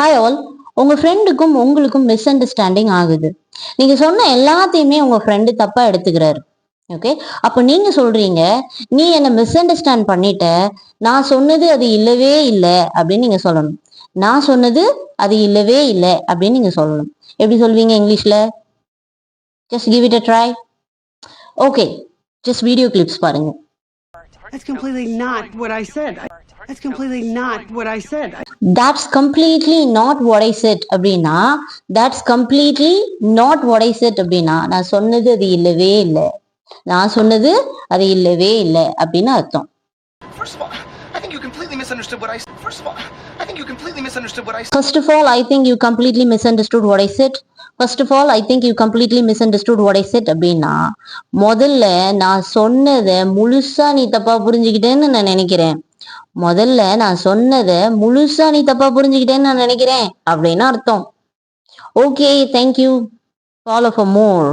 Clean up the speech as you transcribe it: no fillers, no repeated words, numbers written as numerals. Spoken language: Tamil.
Hi all. உங்க ஃப்ரெண்டுக்கும் உங்களுக்கும் மிஸ் அண்டர்ஸ்டாண்டிங் ஆகுது. நீங்க சொன்ன எல்லாத்தையுமே உங்க ஃப்ரெண்டு தப்பா எடுத்துக்கிறாரு. ஓகே, அப்ப நீங்க சொல்றீங்க, நீ என்ன மிஸ் அண்டர்ஸ்டாண்ட் பண்ணிட்ட, நான் சொன்னது அது இல்லவே இல்லை அப்படின்னு நீங்க சொல்லணும். நான் சொன்னது அது இல்லவே இல்லை அப்படின்னு நீங்க சொல்லணும். எப்படி சொல்வீங்க இங்கிலீஷ்ல? Just give it a try. Okay, just video clips பாருங்க. That's completely not what I said. That's completely not what I said. That's completely not what I said அப்படின்னா that's completely not what I said அப்படின்னா நான் சொன்னது அது இல்லவே இல்லை, நான் சொன்னது அது இல்லவே இல்லை அப்படின்னு அர்த்தம். First of all, I think you completely misunderstood what I said. First of all, I think you completely misunderstood what I said. First of all, I think you completely misunderstood what I said. First of all, I think you completely misunderstood what I said அப்படின்னா முதல்ல நான் சொன்னதை முழுசா நீ தப்பா புரிஞ்சுக்கிட்டேன்னு நான் நினைக்கிறேன். முதல்ல நான் சொன்னதை முழுசா நீ தப்பா புரிஞ்சுக்கிட்டேன்னு நான் நினைக்கிறேன் அப்படின்னு அர்த்தம். Okay, thank you. Follow for more.